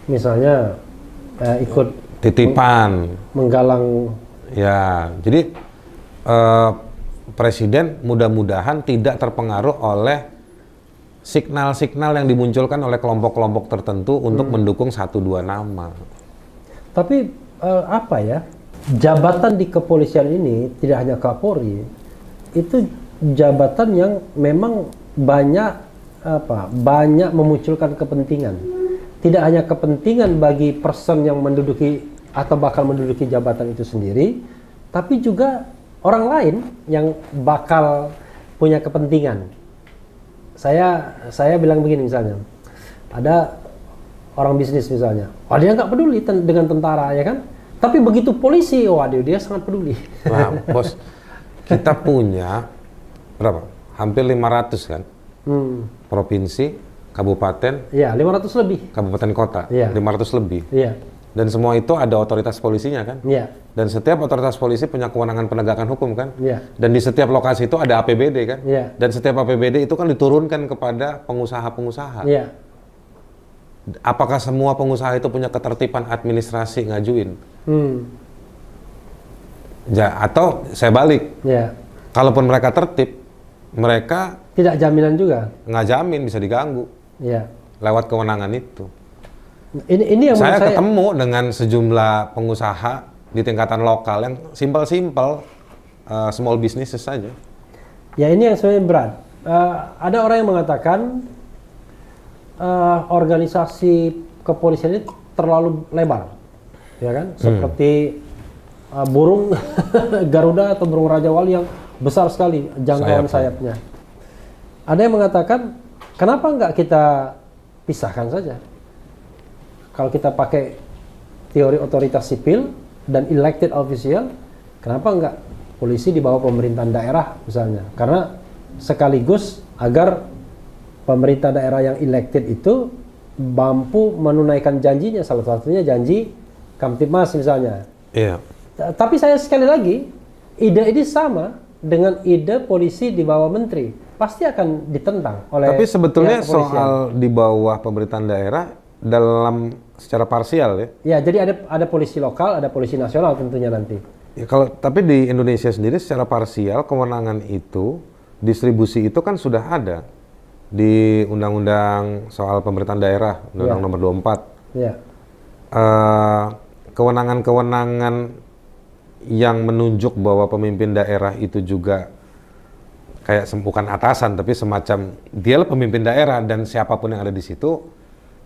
Speaker 2: Misalnya ikut
Speaker 1: titipan,
Speaker 2: menggalang.
Speaker 1: Ya, jadi presiden mudah-mudahan tidak terpengaruh oleh signal-signal yang dimunculkan oleh kelompok-kelompok tertentu untuk mendukung 1-2 nama.
Speaker 2: Tapi apa ya, jabatan di kepolisian ini tidak hanya Kapolri, itu jabatan yang memang banyak memunculkan kepentingan. Tidak hanya kepentingan bagi person yang menduduki atau bakal menduduki jabatan itu sendiri, tapi juga orang lain yang bakal punya kepentingan. Saya bilang begini misalnya, ada orang bisnis misalnya, dia nggak peduli dengan tentara ya kan, tapi begitu polisi, waduh dia sangat peduli.
Speaker 1: Nah, bos, Kita punya berapa? Hampir 500 kan? Provinsi, kabupaten,
Speaker 2: Iya, 500 lebih.
Speaker 1: kabupaten kota,
Speaker 2: Iya.
Speaker 1: 500 lebih.
Speaker 2: Iya.
Speaker 1: Dan semua itu ada otoritas polisinya kan?
Speaker 2: Iya.
Speaker 1: Dan setiap otoritas polisi punya kewenangan penegakan hukum kan?
Speaker 2: Iya.
Speaker 1: Dan di setiap lokasi itu ada APBD kan?
Speaker 2: Iya.
Speaker 1: Dan setiap APBD itu kan diturunkan kepada pengusaha-pengusaha.
Speaker 2: Iya.
Speaker 1: Apakah semua pengusaha itu punya ketertiban administrasi ngajuin? Atau saya balik,
Speaker 2: Iya.
Speaker 1: kalaupun mereka tertib, mereka
Speaker 2: Tidak jaminan juga.
Speaker 1: nggak jamin bisa diganggu
Speaker 2: Iya.
Speaker 1: lewat kewenangan itu.
Speaker 2: Ini yang
Speaker 1: Saya
Speaker 2: menurut
Speaker 1: ketemu dengan sejumlah pengusaha di tingkatan lokal yang simpel-simpel, small businesses saja.
Speaker 2: Ya ini yang sebenarnya berat. Ada orang yang mengatakan organisasi kepolisian ini terlalu lebar, ya kan? Seperti burung Garuda atau burung Raja Wali yang besar sekali jangkauan sayapnya. Ada yang mengatakan, kenapa nggak kita pisahkan saja? Kalau kita pakai teori otoritas sipil dan elected official, kenapa nggak polisi di bawah pemerintahan daerah misalnya? Karena sekaligus agar pemerintah daerah yang elected itu mampu menunaikan janjinya, salah satunya janji Kamtibmas misalnya.
Speaker 1: Iya.
Speaker 2: Tapi saya sekali lagi, ide ini sama dengan ide polisi di bawah menteri. Pasti akan ditentang oleh
Speaker 1: Tapi sebetulnya
Speaker 2: pihak kepolisian.
Speaker 1: soal di bawah pemerintahan daerah dalam secara parsial ya.
Speaker 2: Ya, jadi ada polisi lokal, ada polisi nasional tentunya nanti.
Speaker 1: Ya, tapi di Indonesia sendiri secara parsial kewenangan itu, distribusi itu kan sudah ada di Undang-Undang soal pemerintahan daerah, Undang-Undang Nomor 24.
Speaker 2: Ya.
Speaker 1: Kewenangan-kewenangan yang menunjuk bahwa pemimpin daerah itu juga kayak bukan atasan, tapi semacam dialah pemimpin daerah dan siapapun yang ada di situ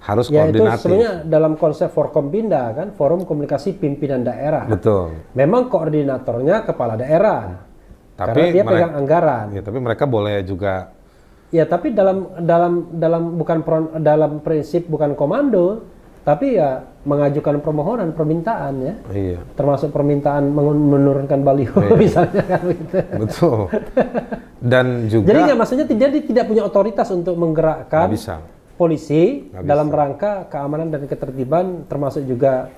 Speaker 1: harus
Speaker 2: Ya itu
Speaker 1: koordinatif.
Speaker 2: sebenarnya dalam konsep Forkompinda kan, Forum Komunikasi Pimpinan Daerah.
Speaker 1: Betul.
Speaker 2: Memang koordinatornya kepala daerah.
Speaker 1: Tapi
Speaker 2: karena dia pegang anggaran.
Speaker 1: Ya, tapi mereka boleh juga.
Speaker 2: Ya, tapi dalam prinsip bukan komando, tapi ya mengajukan permohonan, permintaan ya.
Speaker 1: Iya.
Speaker 2: Termasuk permintaan menurunkan baliho misalnya kan gitu.
Speaker 1: Betul. Dan juga.
Speaker 2: Jadi nggak, maksudnya tidak punya otoritas untuk menggerakkan
Speaker 1: Nggak bisa.
Speaker 2: polisi
Speaker 1: Nggak
Speaker 2: dalam
Speaker 1: bisa.
Speaker 2: rangka keamanan dan ketertiban, termasuk juga.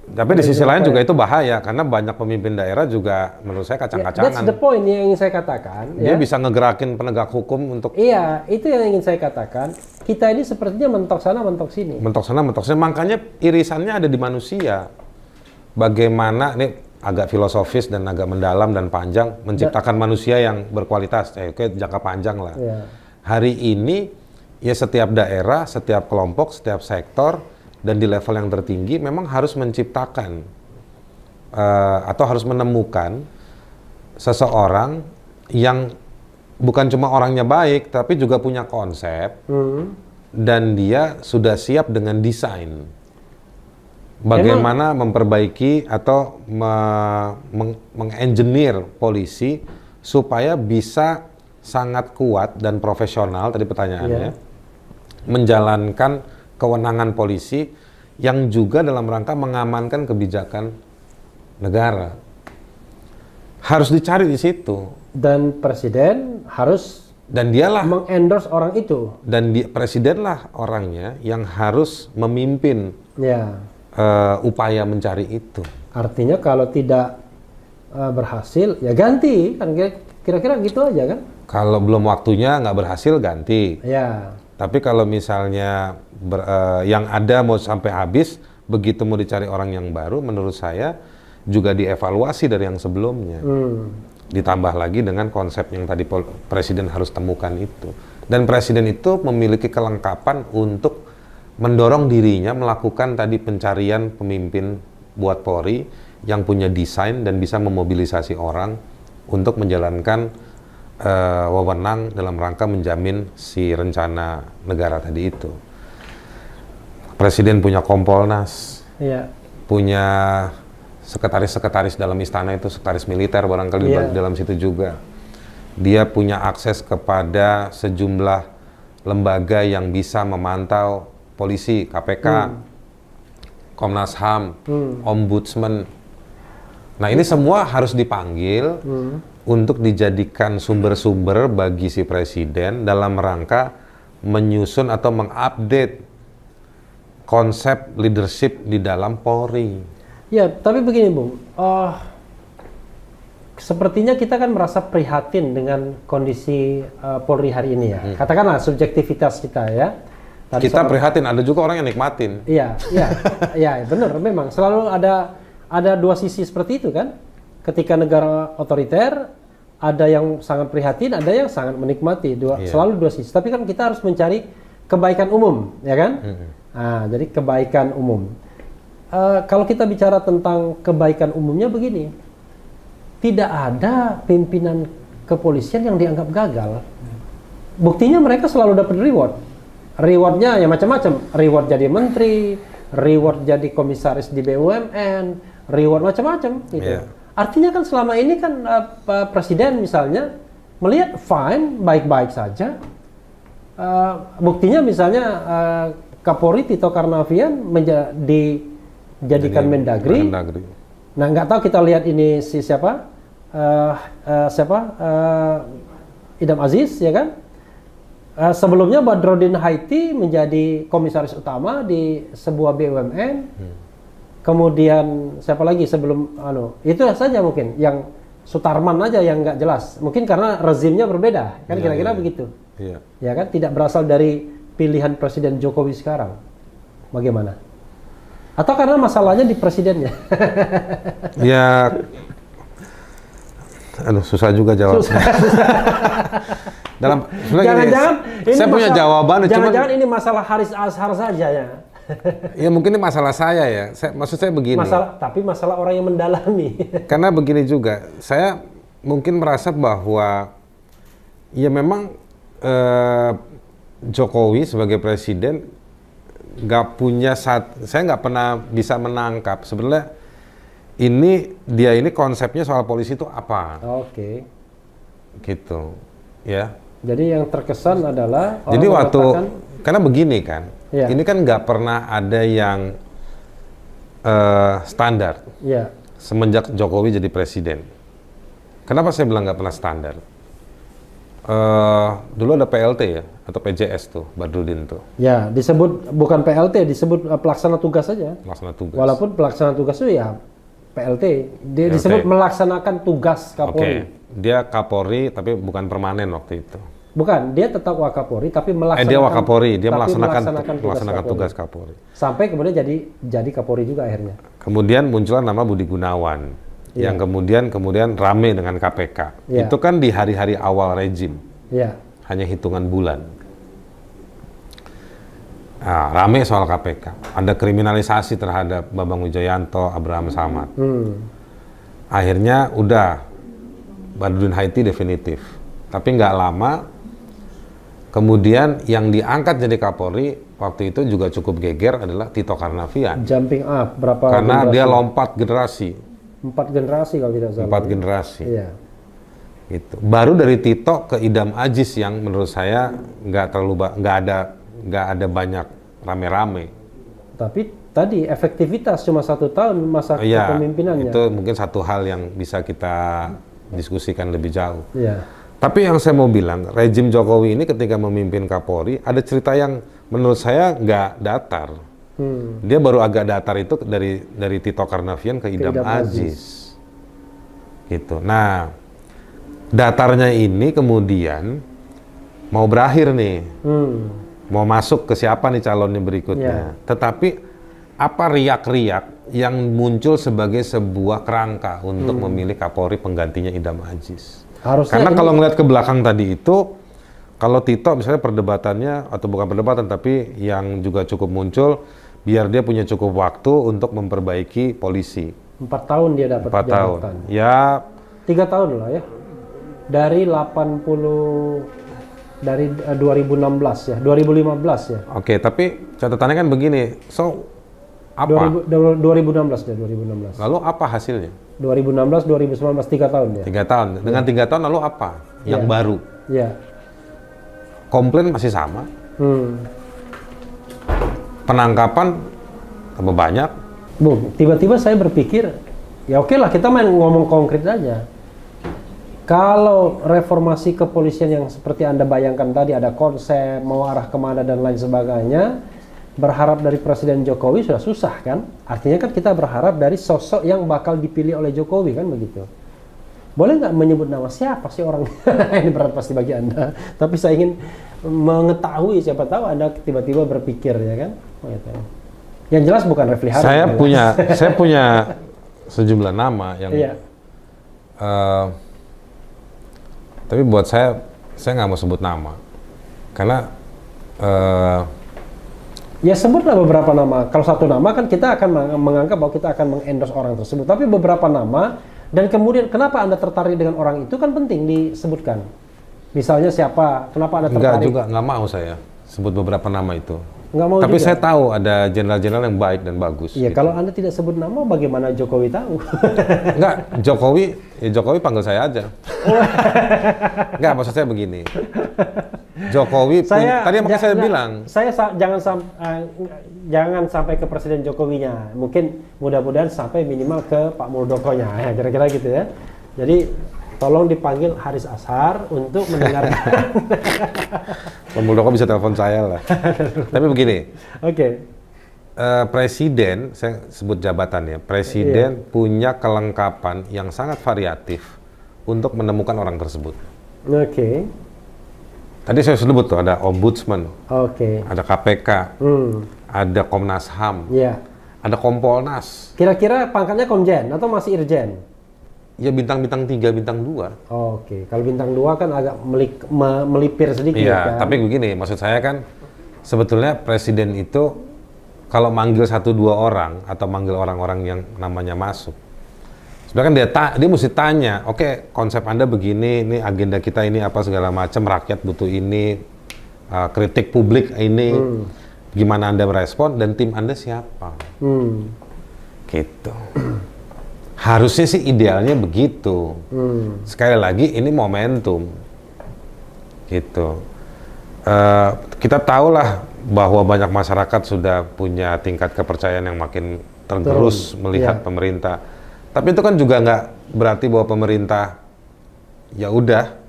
Speaker 1: Tapi di sisi lain juga itu bahaya karena banyak pemimpin daerah juga menurut saya
Speaker 2: That's
Speaker 1: kacang-kacangan.
Speaker 2: the point yang ingin saya katakan.
Speaker 1: Dia
Speaker 2: Ya.
Speaker 1: bisa ngegerakin penegak hukum untuk
Speaker 2: Iya, itu yang ingin saya katakan. Kita ini sepertinya mentok sana, mentok sini.
Speaker 1: mentok sana, mentok sini. Makanya irisannya ada di manusia. Bagaimana ini agak filosofis dan agak mendalam dan panjang menciptakan manusia yang berkualitas, jangka panjang lah.
Speaker 2: Iya.
Speaker 1: Hari ini ya setiap daerah, setiap kelompok, setiap sektor dan di level yang tertinggi memang harus menciptakan atau harus menemukan seseorang yang bukan cuma orangnya baik tapi juga punya konsep dan dia sudah siap dengan desain bagaimana memperbaiki atau mengengineer polisi supaya bisa sangat kuat dan profesional, tadi pertanyaannya, menjalankan kewenangan polisi yang juga dalam rangka mengamankan kebijakan negara. Harus dicari di situ.
Speaker 2: Dan presiden harus
Speaker 1: Dan dialah
Speaker 2: mengendorse orang itu.
Speaker 1: dan presidenlah orangnya yang harus memimpin
Speaker 2: Ya.
Speaker 1: upaya mencari itu.
Speaker 2: Artinya kalau tidak berhasil, ya ganti. Kan kira-kira gitu aja kan?
Speaker 1: Kalau belum waktunya nggak berhasil ganti.
Speaker 2: Ya.
Speaker 1: Tapi kalau misalnya yang ada mau sampai habis, begitu mau dicari orang yang baru, menurut saya juga dievaluasi dari yang sebelumnya. Ditambah lagi dengan konsep yang tadi presiden harus temukan itu. Dan presiden itu memiliki kelengkapan untuk mendorong dirinya melakukan tadi pencarian pemimpin buat Polri yang punya desain dan bisa memobilisasi orang untuk menjalankan wewenang dalam rangka menjamin si rencana negara tadi itu. Presiden punya Kompolnas,
Speaker 2: Iya.
Speaker 1: punya sekretaris-sekretaris dalam istana itu, sekretaris militer barangkali di dalam situ juga. Dia punya akses kepada sejumlah lembaga yang bisa memantau polisi, KPK, Komnas HAM, Ombudsman. Nah ini semua harus dipanggil untuk dijadikan sumber-sumber bagi si presiden dalam rangka menyusun atau mengupdate konsep leadership di dalam Polri.
Speaker 2: Ya, tapi begini Bung, sepertinya kita kan merasa prihatin dengan kondisi Polri hari ini ya. Katakanlah subjektivitas kita ya. Tadi
Speaker 1: Kita prihatin, ada juga orang yang nikmatin.
Speaker 2: Iya, iya, iya, benar. Memang selalu ada dua sisi seperti itu kan. Ketika negara otoriter, ada yang sangat prihatin, ada yang sangat menikmati. Selalu dua sisi. Tapi kan kita harus mencari kebaikan umum, ya kan? Nah, jadi kebaikan umum. Kalau kita bicara tentang kebaikan umumnya begini, tidak ada pimpinan kepolisian yang dianggap gagal. Buktinya mereka selalu dapat reward. Rewardnya ya macam-macam. Reward jadi menteri, reward jadi komisaris di BUMN, reward macam-macam. Gitu.
Speaker 1: Yeah.
Speaker 2: Artinya kan selama ini kan presiden misalnya melihat fine, baik-baik saja. Buktinya misalnya Kapolri Tito Karnavian dijadikan Mendagri. Nah nggak tahu kita lihat ini si siapa Idam Aziz ya kan. Sebelumnya Badrodin Haiti menjadi komisaris utama di sebuah BUMN. Kemudian siapa lagi sebelum itu saja mungkin yang Sutarman aja yang nggak jelas. Mungkin karena rezimnya berbeda kan kira-kira begitu.
Speaker 1: Iya.
Speaker 2: Ya kan tidak berasal dari pilihan Presiden Jokowi sekarang. Bagaimana? Atau karena masalahnya di presidennya?
Speaker 1: Ya, susah juga jawabnya.
Speaker 2: Jangan-jangan
Speaker 1: saya punya jawaban,
Speaker 2: jangan-jangan ini masalah Haris Azhar saja ya.
Speaker 1: Ya mungkin ini masalah saya ya. Maksud saya begini.
Speaker 2: Tapi masalah orang yang mendalami.
Speaker 1: Karena begini juga, saya mungkin merasa bahwa ya memang Jokowi sebagai presiden nggak punya saya nggak pernah bisa menangkap sebenarnya dia ini konsepnya soal polisi itu apa.
Speaker 2: Oke.
Speaker 1: Gitu, ya.
Speaker 2: Jadi yang terkesan adalah
Speaker 1: jadi karena begini kan,
Speaker 2: ya.
Speaker 1: Ini kan nggak pernah ada yang standar.
Speaker 2: Ya.
Speaker 1: Semenjak Jokowi jadi presiden. Kenapa saya bilang nggak pernah standar? Dulu ada PLT ya, atau PJS tuh, Badrudin tuh.
Speaker 2: Ya, disebut bukan PLT, disebut pelaksana tugas saja.
Speaker 1: Pelaksana tugas.
Speaker 2: Walaupun pelaksana tugas itu ya PLT, dia disebut melaksanakan tugas Kapolri.
Speaker 1: Dia Kapolri tapi bukan permanen waktu itu.
Speaker 2: Bukan, dia tetap Wakapolri tapi melaksanakan.
Speaker 1: Dia Wakapolri, dia melaksanakan tugas Kapolri.
Speaker 2: Sampai kemudian jadi Kapolri juga akhirnya.
Speaker 1: Kemudian muncullah nama Budi Gunawan, yang kemudian rame dengan KPK.
Speaker 2: Ya.
Speaker 1: Itu kan di hari-hari awal rejim, hanya hitungan bulan. Nah, rame soal KPK. Ada kriminalisasi terhadap Bambang Wijoyanto, Abraham Samad. Akhirnya udah Badrudin Haiti definitif. Tapi nggak lama. Kemudian yang diangkat jadi Kapolri waktu itu juga cukup geger adalah Tito Karnavian.
Speaker 2: Jumping up berapa?
Speaker 1: Karena
Speaker 2: generasi?
Speaker 1: dia lompat generasi.
Speaker 2: 4 generasi kalau tidak salah.
Speaker 1: 4 generasi.
Speaker 2: Iya.
Speaker 1: Gitu. Baru dari Tito ke Idam Aziz yang menurut saya nggak ada banyak rame-rame.
Speaker 2: Tapi tadi efektivitas cuma 1 tahun masa kepemimpinannya.
Speaker 1: Itu mungkin satu hal yang bisa kita diskusikan lebih jauh.
Speaker 2: Iya.
Speaker 1: Tapi yang saya mau bilang, rejim Jokowi ini ketika memimpin Kapolri, ada cerita yang menurut saya nggak datar. Dia baru agak datar itu dari Tito Karnavian ke Idam Aziz. Gitu. Nah, datarnya ini kemudian mau berakhir nih. Mau masuk ke siapa nih calonnya berikutnya. Tetapi apa riak-riak yang muncul sebagai sebuah kerangka untuk memilih Kapolri penggantinya Idam Aziz. Karena kalau ngeliat ke belakang tadi itu, kalau Tito misalnya perdebatannya, atau bukan perdebatan, tapi yang juga cukup muncul, biar dia punya cukup waktu untuk memperbaiki polisi.
Speaker 2: 4 tahun dia dapat
Speaker 1: 4 tahun.
Speaker 2: jabatan.
Speaker 1: Ya.
Speaker 2: 3 tahun lah ya. Dari 2016 ya, 2015 ya.
Speaker 1: Oke, tapi catatannya kan begini. So, apa?
Speaker 2: 2016 ya, 2016.
Speaker 1: Lalu apa hasilnya?
Speaker 2: 2016, 2019, 3 tahun ya.
Speaker 1: 3 tahun. Dengan 3 tahun lalu apa? Yang baru?
Speaker 2: Iya.
Speaker 1: Komplain masih sama. Penangkapan tambah banyak.
Speaker 2: Bung, tiba-tiba saya berpikir, ya oke lah kita main ngomong konkret aja. Kalau reformasi kepolisian yang seperti Anda bayangkan tadi, ada konsep, mau arah kemana dan lain sebagainya, berharap dari Presiden Jokowi sudah susah kan? Artinya kan kita berharap dari sosok yang bakal dipilih oleh Jokowi kan begitu. Boleh nggak menyebut nama siapa sih orang ini berat pasti bagi Anda. Tapi saya ingin mengetahui, siapa tahu Anda tiba-tiba berpikir ya kan. Gitu. Yang jelas bukan Refli Harun.
Speaker 1: Saya punya sejumlah nama yang
Speaker 2: iya.
Speaker 1: Tapi buat saya nggak mau sebut nama karena
Speaker 2: ya sebutlah beberapa nama. Kalau satu nama kan kita akan menganggap bahwa kita akan mengendorse orang tersebut. Tapi beberapa nama dan kemudian kenapa Anda tertarik dengan orang itu kan penting disebutkan. Misalnya siapa? Kenapa Anda tertarik?
Speaker 1: Nggak mau saya sebut beberapa nama itu.
Speaker 2: Nggak mau
Speaker 1: Tapi
Speaker 2: juga.
Speaker 1: saya tahu ada jenderal-jenderal yang baik dan bagus.
Speaker 2: Iya,
Speaker 1: gitu.
Speaker 2: kalau Anda tidak sebut nama, bagaimana Jokowi tahu?
Speaker 1: Enggak, Jokowi panggil saya aja. Enggak, maksud saya begini. Jokowi tadi makanya saya bilang.
Speaker 2: Saya jangan sampai ke Presiden Jokowinya. Mungkin mudah-mudahan sampai minimal ke Pak Muldokonya, ya kira-kira gitu ya. Jadi tolong dipanggil Haris Ashar untuk mendengarkan.
Speaker 1: Pak Muldoko bisa telepon saya lah. Tapi begini.
Speaker 2: Oke.
Speaker 1: Presiden, saya sebut jabatan ya. Presiden punya kelengkapan yang sangat variatif untuk menemukan orang tersebut.
Speaker 2: Oke.
Speaker 1: Tadi saya sebut tuh ada Ombudsman, ada KPK, ada Komnas HAM, ada Kompolnas.
Speaker 2: Kira-kira pangkatnya Komjen atau masih Irjen?
Speaker 1: Ya bintang-bintang 3, bintang 2.
Speaker 2: Oke. Kalau bintang 2 kan agak melipir sedikit
Speaker 1: iya,
Speaker 2: kan.
Speaker 1: tapi begini, maksud saya kan sebetulnya presiden itu kalau manggil 1-2 orang atau manggil orang-orang yang namanya masuk, sebenarnya kan dia mesti tanya, oke, konsep Anda begini, ini agenda kita ini apa segala macam, rakyat butuh ini, kritik publik ini, gimana Anda merespon dan tim Anda siapa? Gitu. Harusnya sih idealnya begitu. Sekali lagi ini momentum, gitu. Kita tahulah bahwa banyak masyarakat sudah punya tingkat kepercayaan yang makin tergerus melihat pemerintah. Tapi itu kan juga nggak berarti bahwa pemerintah ya udah.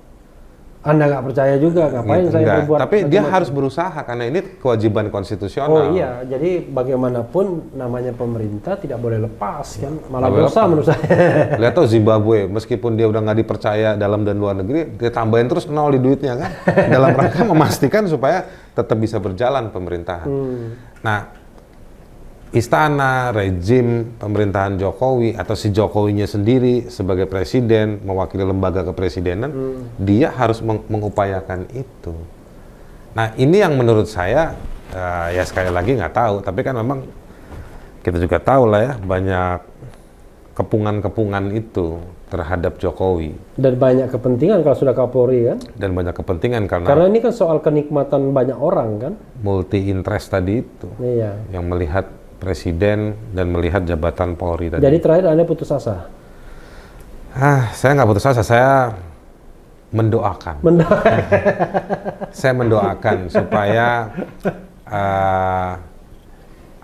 Speaker 2: Anda nggak percaya juga, ngapain saya berbuat?
Speaker 1: Tapi dia harus berusaha karena ini kewajiban konstitusional.
Speaker 2: Oh iya, jadi bagaimanapun namanya pemerintah tidak boleh lepas kan, malah dosa menurut saya.
Speaker 1: Lihat tuh Zimbabwe, meskipun dia udah nggak dipercaya dalam dan luar negeri, dia tambahin terus 0 di duitnya kan, dalam rangka memastikan supaya tetap bisa berjalan pemerintahan. Nah, istana, rejim pemerintahan Jokowi atau si Jokowinya sendiri sebagai presiden mewakili lembaga kepresidenan, dia harus mengupayakan itu. Nah ini yang menurut saya ya sekali lagi nggak tahu, tapi kan memang kita juga tahu lah ya banyak kepungan-kepungan itu terhadap Jokowi. Dan
Speaker 2: banyak kepentingan kalau sudah Kapolri kan?
Speaker 1: Dan banyak kepentingan
Speaker 2: karena ini kan soal kenikmatan banyak orang kan?
Speaker 1: Multi interest tadi itu, yang melihat presiden dan melihat jabatan Polri tadi.
Speaker 2: Jadi terakhir Anda putus asa?
Speaker 1: Saya nggak putus asa, saya mendoakan. Saya mendoakan supaya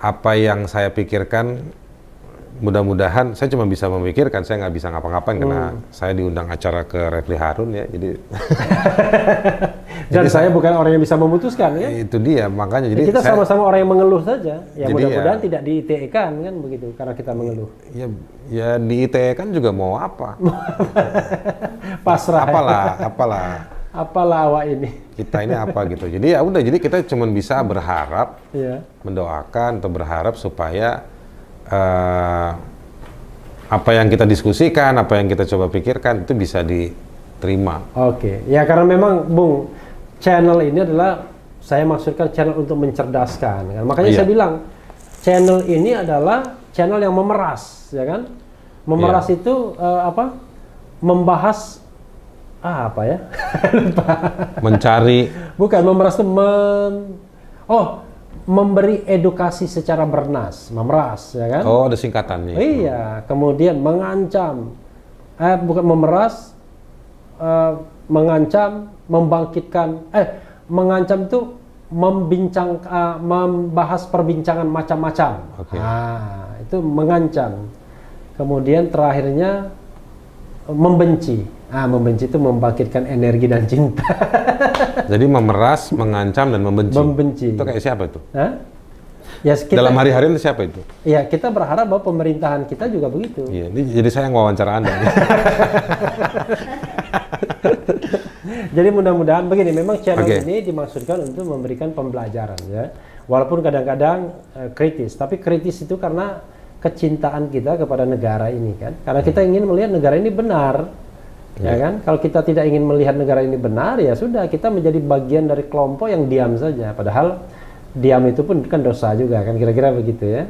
Speaker 1: apa yang saya pikirkan, mudah-mudahan saya cuma bisa memikirkan, saya nggak bisa ngapa-ngapain karena saya diundang acara ke Refli Harun ya, jadi
Speaker 2: dan saya bukan orang yang bisa memutuskan ya.
Speaker 1: Itu dia, makanya jadi
Speaker 2: kita sama-sama orang yang mengeluh saja. Ya mudah-mudahan tidak di ITE kan begitu karena kita mengeluh.
Speaker 1: Ya di ITE kan juga mau apa?
Speaker 2: Pasrah.
Speaker 1: Apalah
Speaker 2: awak ini.
Speaker 1: Kita ini apa gitu. Jadi ya udah, jadi kita cuma bisa berharap, mendoakan atau berharap supaya apa yang kita diskusikan, apa yang kita coba pikirkan itu bisa diterima.
Speaker 2: Oke, ya karena memang Bung, channel ini adalah, saya maksudkan channel untuk mencerdaskan kan? Makanya saya bilang channel ini adalah channel yang memeras, ya kan? Memeras itu membahas apa ya?
Speaker 1: Mencari.
Speaker 2: Bukan memeras itu memberi edukasi secara bernas, memeras, ya kan?
Speaker 1: Oh, ada singkatannya.
Speaker 2: Iya, kemudian mengancam, bukan memeras, mengancam, membangkitkan, mengancam itu membahas perbincangan macam-macam. Itu mengancam. Kemudian terakhirnya membenci. Membenci itu membangkitkan energi dan cinta.
Speaker 1: Jadi memeras, mengancam, dan membenci.
Speaker 2: Membenci.
Speaker 1: Itu kayak siapa itu?
Speaker 2: Ya, kita,
Speaker 1: dalam hari-hari itu siapa itu?
Speaker 2: Ya, kita berharap bahwa pemerintahan kita juga begitu.
Speaker 1: Iya, ini jadi saya yang wawancara Anda.
Speaker 2: Jadi mudah-mudahan begini, memang channel ini dimaksudkan untuk memberikan pembelajaran ya. Walaupun kadang-kadang kritis, tapi kritis itu karena kecintaan kita kepada negara ini kan. Karena kita ingin melihat negara ini benar. Ya kan? Kalau kita tidak ingin melihat negara ini benar, ya sudah, kita menjadi bagian dari kelompok yang diam saja. Padahal diam itu pun kan dosa juga kan, kira-kira begitu ya.